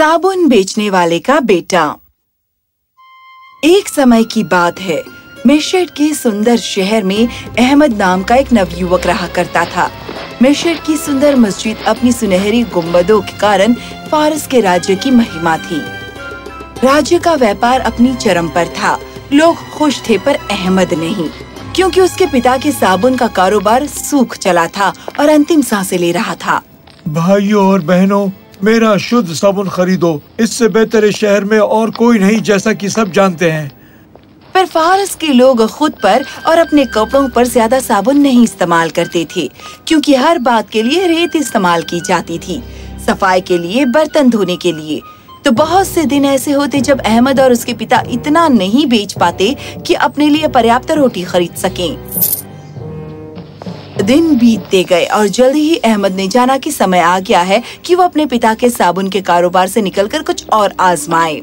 साबुन बेचने वाले का बेटा। एक समय की बात है, मेशेट के सुंदर शहर में अहमद नाम का एक नवयुवक रहा करता था। मेशेट की सुंदर मस्जिद अपनी सुनहरी गुंबदों के कारण फारस के राज्य की महिमा थी। राज्य का व्यापार अपनी चरम पर था। लोग खुश थे पर अहमद नहीं, क्योंकि उसके पिता के साबुन का कारोबार सूख चला था और अंतिम सांसें ले रहा था। भाइयों और बहनों, मेरा शुद्ध साबुन खरीदो। इससे बेहतर इस शहर में और कोई नहीं, जैसा कि सब जानते हैं। पर फारस के लोग खुद पर और अपने कपड़ों पर ज्यादा साबुन नहीं इस्तेमाल करते थे, क्योंकि हर बात के लिए रेत इस्तेमाल की जाती थी, सफाई के लिए, बर्तन धोने के लिए। तो बहुत से दिन ऐसे होते जब अहमद और उसके पिता इतना नहीं बेच पाते कि अपने लिए पर्याप्त रोटी खरीद सकें। दिन बीतते गए और जल्द ही अहमद ने जाना कि समय आ गया है कि वो अपने पिता के साबुन के कारोबार से निकलकर कुछ और आजमाए।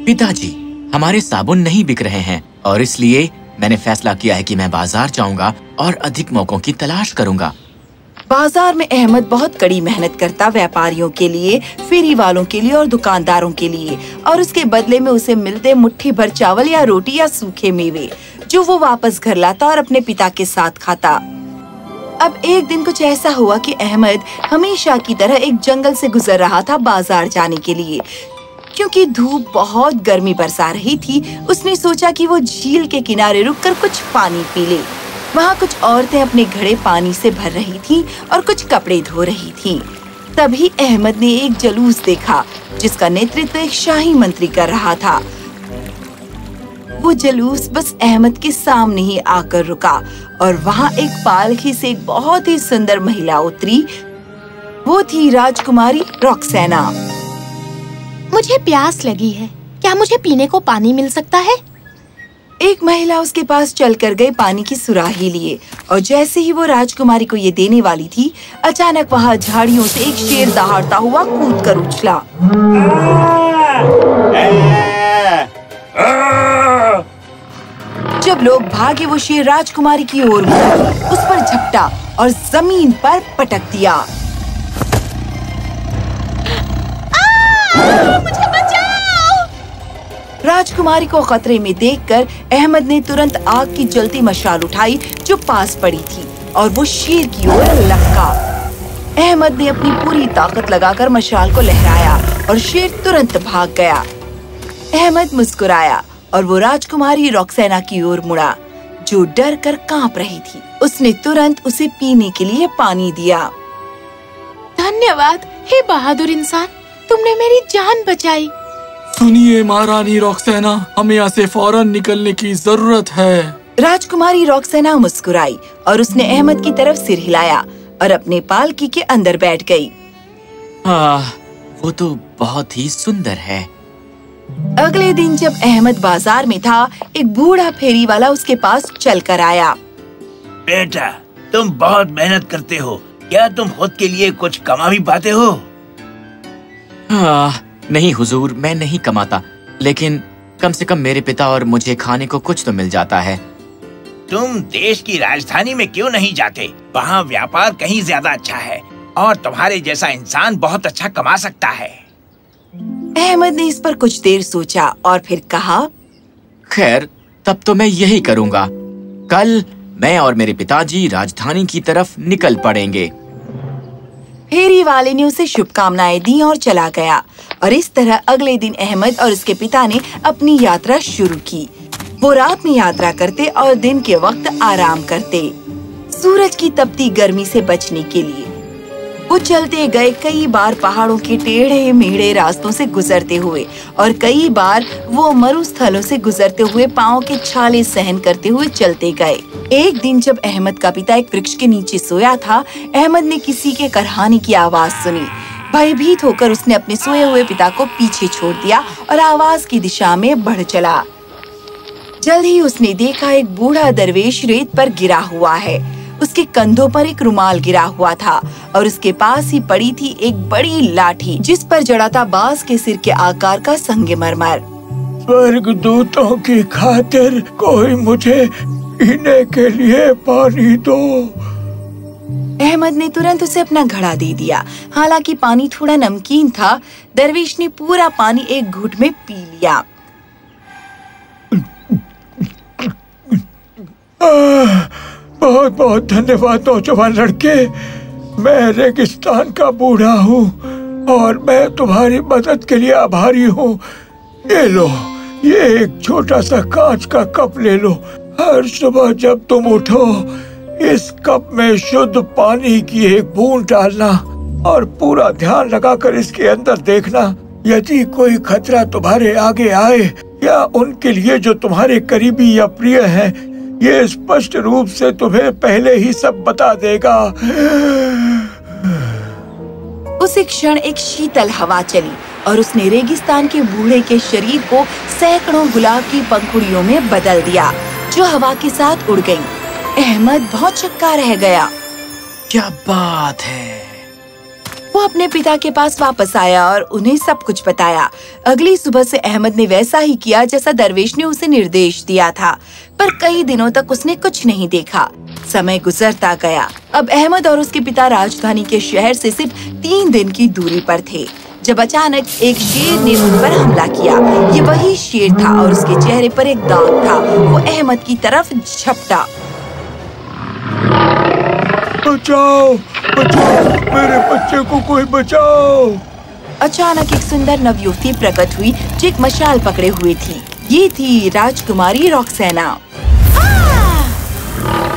पिताजी, हमारे साबुन नहीं बिक रहे हैं और इसलिए मैंने फैसला किया है कि मैं बाजार जाऊंगा और अधिक मौकों की तलाश करूंगा। बाजार में अहमद बहुत कड़ी मेहनत करता, व्यापारियों के लिए, फेरी वालों के लिए और दुकानदारों के लिए, और उसके बदले में उसे मिलते मुट्ठी भर चावल या रोटी या सूखे मेवे, जो वो वापस घर लाता और अपने पिता के साथ खाता। अब एक दिन कुछ ऐसा हुआ कि अहमद हमेशा की तरह एक जंगल से गुजर रहा था बाजार जाने के लिए। क्योंकि धूप बहुत गर्मी बरसा रही थी, उसने सोचा कि वो झील के किनारे रुककर कुछ पानी पी ले। वहाँ कुछ औरतें अपने घड़े पानी से भर रही थीं और कुछ कपड़े धो रही थीं। तभी अहमद ने एक जुलूस देखा जिसका नेतृत्व एक शाही मंत्री कर रहा था। वो जुलूस बस अहमद के सामने ही आकर रुका और वहाँ एक पालकी से एक बहुत ही सुंदर महिला उतरी। वो थी राजकुमारी रॉक्सेना। मुझे प्यास लगी है, क्या मुझे पीने को पानी मिल सकता है? एक महिला उसके पास चलकर गई पानी की सुराही लिए, और जैसे ही वो राजकुमारी को ये देने वाली थी, अचानक वहाँ झाड़ियों से एक शेर दहाड़ता हुआ कूद कर उछला। जब लोग भागे, वो शेर राजकुमारी की ओर मुड़ा, उस पर झपटा और जमीन पर पटक दिया। मुझे बचाओ! राजकुमारी को खतरे में देखकर अहमद ने तुरंत आग की जलती मशाल उठाई जो पास पड़ी थी, और वो शेर की ओर लपका। अहमद ने अपनी पूरी ताकत लगाकर मशाल को लहराया और शेर तुरंत भाग गया। अहमद मुस्कुराया और वो राजकुमारी रॉक्सेना की ओर मुड़ा, जो डर कर कांप रही थी। उसने तुरंत उसे पीने के लिए पानी दिया। धन्यवाद, हे बहादुर इंसान, तुमने मेरी जान बचाई। सुनिए महारानी रॉक्सेना, हमें यहाँ से फौरन निकलने की जरूरत है। राजकुमारी रॉक्सेना मुस्कुराई और उसने अहमद की तरफ सिर हिलाया और अपने पालकी के अंदर बैठ गई। वो तो बहुत ही सुंदर है। अगले दिन जब अहमद बाजार में था, एक बूढ़ा फेरी वाला उसके पास चलकर आया। बेटा, तुम बहुत मेहनत करते हो, क्या तुम खुद के लिए कुछ कमा भी पाते हो? नहीं हुजूर, मैं नहीं कमाता, लेकिन कम से कम मेरे पिता और मुझे खाने को कुछ तो मिल जाता है। तुम देश की राजधानी में क्यों नहीं जाते? वहाँ व्यापार कहीं ज्यादा अच्छा है और तुम्हारे जैसा इंसान बहुत अच्छा कमा सकता है। अहमद ने इस पर कुछ देर सोचा और फिर कहा, खैर, तब तो मैं यही करूँगा। कल मैं और मेरे पिताजी राजधानी की तरफ निकल पड़ेंगे। फेरी वाले ने उसे शुभकामनाएं दी और चला गया, और इस तरह अगले दिन अहमद और उसके पिता ने अपनी यात्रा शुरू की। वो रात में यात्रा करते और दिन के वक्त आराम करते, सूरज की तपती गर्मी से बचने के लिए। वो चलते गए, कई बार पहाड़ों के टेढ़े मेढ़े रास्तों से गुजरते हुए, और कई बार वो मरुस्थलों से गुजरते हुए पाँव के छाले सहन करते हुए चलते गए। एक दिन जब अहमद का पिता एक वृक्ष के नीचे सोया था, अहमद ने किसी के करहाने की आवाज सुनी। भयभीत होकर उसने अपने सोए हुए पिता को पीछे छोड़ दिया और आवाज की दिशा में बढ़ चला। जल्द ही उसने देखा एक बूढ़ा दरवेश रेत पर गिरा हुआ है। उसके कंधों पर एक रुमाल गिरा हुआ था और उसके पास ही पड़ी थी एक बड़ी लाठी, जिस पर जड़ा था बाज के सिर के आकार का संगमरमर। स्वर्गदूतों की खातिर कोई मुझे पीने के लिए पानी दो। अहमद ने तुरंत उसे अपना घड़ा दे दिया। हालांकि पानी थोड़ा नमकीन था, दरवेश ने पूरा पानी एक घूंट में पी लिया। बहुत बहुत धन्यवाद नौजवान लड़के। मैं रेगिस्तान का बूढ़ा हूँ और मैं तुम्हारी मदद के लिए आभारी हूँ। ये लो, ये एक छोटा सा कांच का कप ले लो। हर सुबह जब तुम उठो, इस कप में शुद्ध पानी की एक बूंद डालना और पूरा ध्यान लगाकर इसके अंदर देखना। यदि कोई खतरा तुम्हारे आगे आए या उनके लिए जो तुम्हारे करीबी या प्रिय हैं, ये स्पष्ट रूप से तुम्हें पहले ही सब बता देगा। उसी क्षण एक शीतल हवा चली और उसने रेगिस्तान के बूढ़े के शरीर को सैकड़ों गुलाब की पंखुड़ियों में बदल दिया, जो हवा के साथ उड़ गईं। अहमद बहुत चक्का रह गया। क्या बात है! वो अपने पिता के पास वापस आया और उन्हें सब कुछ बताया। अगली सुबह से अहमद ने वैसा ही किया जैसा दरवेश ने उसे निर्देश दिया था, पर कई दिनों तक उसने कुछ नहीं देखा। समय गुजरता गया। अब अहमद और उसके पिता राजधानी के शहर से सिर्फ 3 दिन की दूरी पर थे, जब अचानक एक शेर ने उन पर हमला किया। ये वही शेर था और उसके चेहरे पर एक दाग था। वो अहमद की तरफ झपटा। बचाओ, बचाओ, मेरे बच्चे को कोई बचाओ। अचानक एक सुंदर नवयुवती प्रकट हुई जो एक मशाल पकड़े हुए थी। ये थी राजकुमारी रॉक्सेना।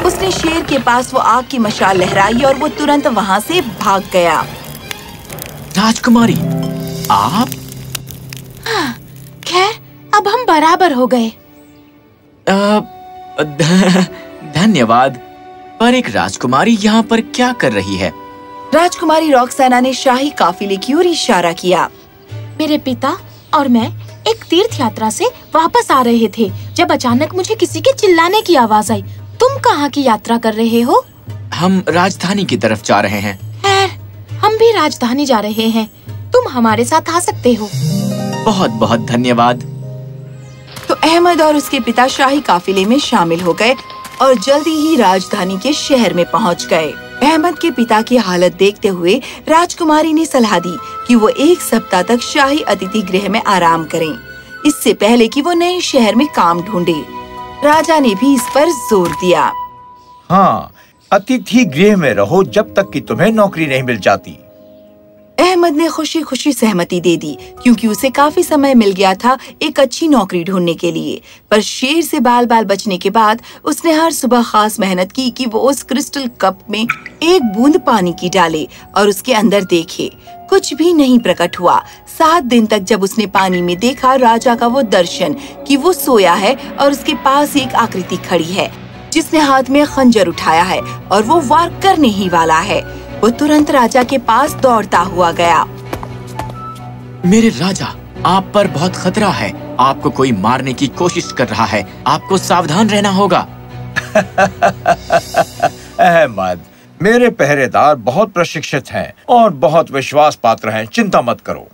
उसने शेर के पास वो आग की मशाल लहराई और वो तुरंत वहाँ से भाग गया। राजकुमारी, आप? खैर, अब हम बराबर हो गए। धन्यवाद, पर एक राजकुमारी यहाँ पर क्या कर रही है? राजकुमारी रॉक्सेना ने शाही काफिले की ओर इशारा किया। मेरे पिता और मैं एक तीर्थ यात्रा से वापस आ रहे थे जब अचानक मुझे किसी के चिल्लाने की आवाज आई। तुम कहाँ की यात्रा कर रहे हो? हम राजधानी की तरफ जा रहे हैं। खैर, हम भी राजधानी जा रहे हैं। तुम हमारे साथ आ सकते हो। बहुत बहुत धन्यवाद। तो अहमद और उसके पिता शाही काफिले में शामिल हो गए और जल्दी ही राजधानी के शहर में पहुंच गए। अहमद के पिता की हालत देखते हुए राजकुमारी ने सलाह दी कि वो 1 सप्ताह तक शाही अतिथि गृह में आराम करें, इससे पहले कि वो नए शहर में काम ढूंढे। राजा ने भी इस पर जोर दिया। हाँ, अतिथि गृह में रहो जब तक कि तुम्हें नौकरी नहीं मिल जाती। अहमद ने खुशी खुशी सहमति दे दी, क्योंकि उसे काफी समय मिल गया था एक अच्छी नौकरी ढूंढने के लिए। पर शेर से बाल बाल बचने के बाद उसने हर सुबह खास मेहनत की कि वो उस क्रिस्टल कप में एक बूंद पानी की डाले और उसके अंदर देखे। कुछ भी नहीं प्रकट हुआ। 7 दिन तक जब उसने पानी में देखा राजा का वो दर्शन कि वो सोया है और उसके पास एक आकृति खड़ी है जिसने हाथ में खंजर उठाया है और वो वार करने ही वाला है। वो तुरंत राजा के पास दौड़ता हुआ गया। मेरे राजा, आप पर बहुत खतरा है। आपको कोई मारने की कोशिश कर रहा है। आपको सावधान रहना होगा। अहमद, मेरे पहरेदार बहुत प्रशिक्षित हैं और बहुत विश्वास पात्र हैं। चिंता मत करो।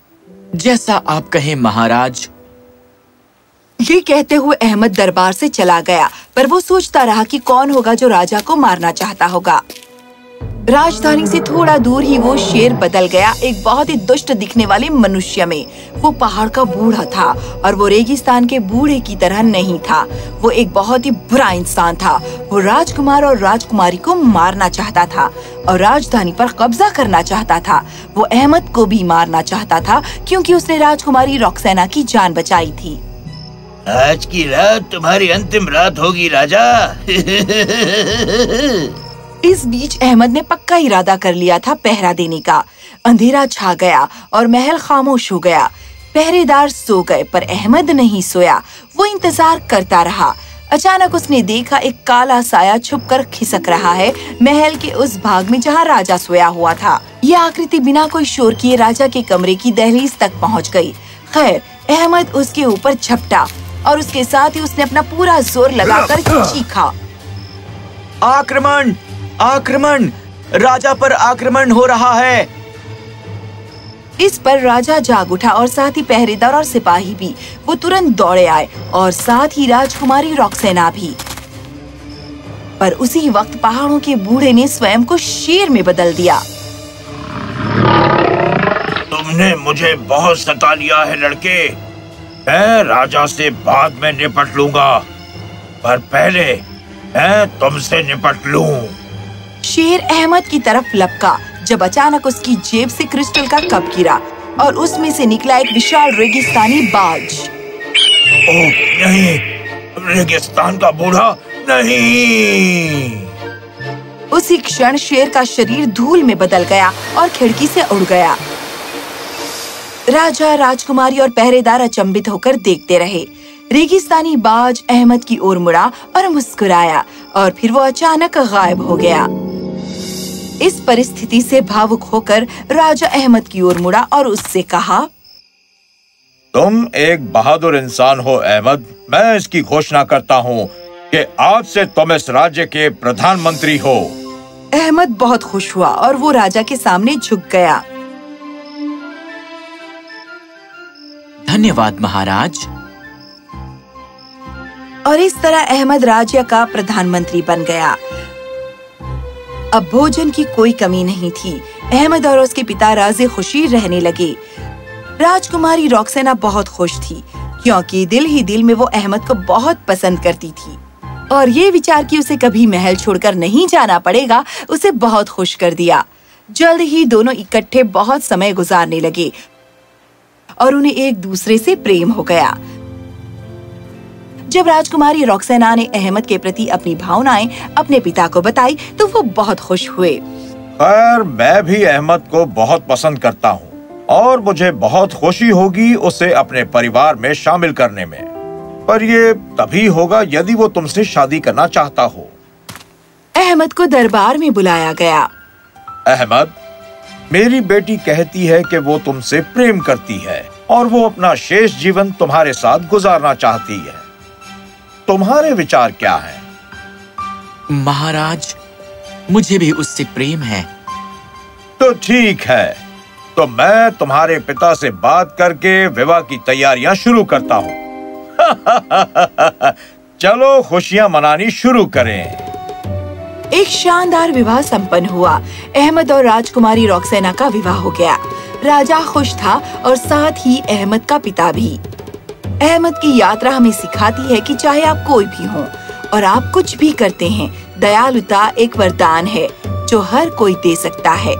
जैसा आप कहें महाराज। ये कहते हुए अहमद दरबार से चला गया, पर वो सोचता रहा कि कौन होगा जो राजा को मारना चाहता होगा। राजधानी से थोड़ा दूर ही वो शेर बदल गया एक बहुत ही दुष्ट दिखने वाले मनुष्य में। वो पहाड़ का बूढ़ा था और वो रेगिस्तान के बूढ़े की तरह नहीं था। वो एक बहुत ही बुरा इंसान था। वो राजकुमार और राजकुमारी को मारना चाहता था और राजधानी पर कब्जा करना चाहता था। वो अहमद को भी मारना चाहता था क्योंकि उसने राजकुमारी रॉक्सेना की जान बचाई थी। आज की रात तुम्हारी अंतिम रात होगी राजा। इस बीच अहमद ने पक्का इरादा कर लिया था पहरा देने का। अंधेरा छा गया और महल खामोश हो गया। पहरेदार सो गए पर अहमद नहीं सोया। वो इंतजार करता रहा। अचानक उसने देखा एक काला साया छुपकर खिसक रहा है महल के उस भाग में जहाँ राजा सोया हुआ था। यह आकृति बिना कोई शोर किए राजा के कमरे की दहलीज तक पहुँच गई। खैर, अहमद उसके ऊपर झपटा और उसके साथ ही उसने अपना पूरा जोर लगाकर चीखा, आक्रमण! आक्रमण! राजा पर आक्रमण हो रहा है। इस पर राजा जाग उठा और साथ ही पहरेदार और सिपाही भी। वो तुरंत दौड़े आए और साथ ही राजकुमारी रॉक्सेना भी। पर उसी वक्त पहाड़ों के बूढ़े ने स्वयं को शेर में बदल दिया। तुमने मुझे बहुत सता लिया है लड़के। मैं राजा से बाद में निपट लूंगा, पर पहले मैं तुमसे निपट लूं। शेर अहमद की तरफ लपका जब अचानक उसकी जेब से क्रिस्टल का कप गिरा और उसमें से निकला एक विशाल रेगिस्तानी बाज। ओह नहीं, रेगिस्तान का बूढ़ा नहीं। उसी क्षण शेर का शरीर धूल में बदल गया और खिड़की से उड़ गया। राजा, राजकुमारी और पहरेदार अचंभित होकर देखते रहे। रेगिस्तानी बाज अहमद की ओर मुड़ा और मुस्कुराया और फिर वो अचानक गायब हो गया। इस परिस्थिति से भावुक होकर राजा अहमद की ओर मुड़ा और उससे कहा, तुम एक बहादुर इंसान हो अहमद। मैं इसकी घोषणा करता हूँ कि आज से तुम इस राज्य के प्रधानमंत्री हो। अहमद बहुत खुश हुआ और वो राजा के सामने झुक गया। धन्यवाद महाराज। और इस तरह अहमद राज्य का प्रधानमंत्री बन गया। अब भोजन की कोई कमी नहीं थी। अहमद और उसके पिता राज़ी खुशी रहने लगे। राजकुमारी रॉक्सेना बहुत खुश थी क्योंकि दिल ही दिल में वो अहमद को बहुत पसंद करती थी और ये विचार कि उसे कभी महल छोड़कर नहीं जाना पड़ेगा उसे बहुत खुश कर दिया। जल्द ही दोनों इकट्ठे बहुत समय गुजारने लगे और उन्हें एक दूसरे से प्रेम हो गया। जब राजकुमारी रॉक्सेना ने अहमद के प्रति अपनी भावनाएं अपने पिता को बताई तो वो बहुत खुश हुए। खैर, मैं भी अहमद को बहुत पसंद करता हूँ और मुझे बहुत खुशी होगी उसे अपने परिवार में शामिल करने में, पर ये तभी होगा यदि वो तुमसे शादी करना चाहता हो। अहमद को दरबार में बुलाया गया। अहमद, मेरी बेटी कहती है कि वो तुमसे प्रेम करती है और वो अपना शेष जीवन तुम्हारे साथ गुजारना चाहती है। तुम्हारे विचार क्या हैं? महाराज, मुझे भी उससे प्रेम है। तो ठीक है, तो मैं तुम्हारे पिता से बात करके विवाह की तैयारियां शुरू करता हूँ। चलो खुशियां मनानी शुरू करें। एक शानदार विवाह संपन्न हुआ। अहमद और राजकुमारी रॉक्सेना का विवाह हो गया। राजा खुश था और साथ ही अहमद का पिता भी। अहमद की यात्रा हमें सिखाती है कि चाहे आप कोई भी हो और आप कुछ भी करते हैं, दयालुता एक वरदान है जो हर कोई दे सकता है।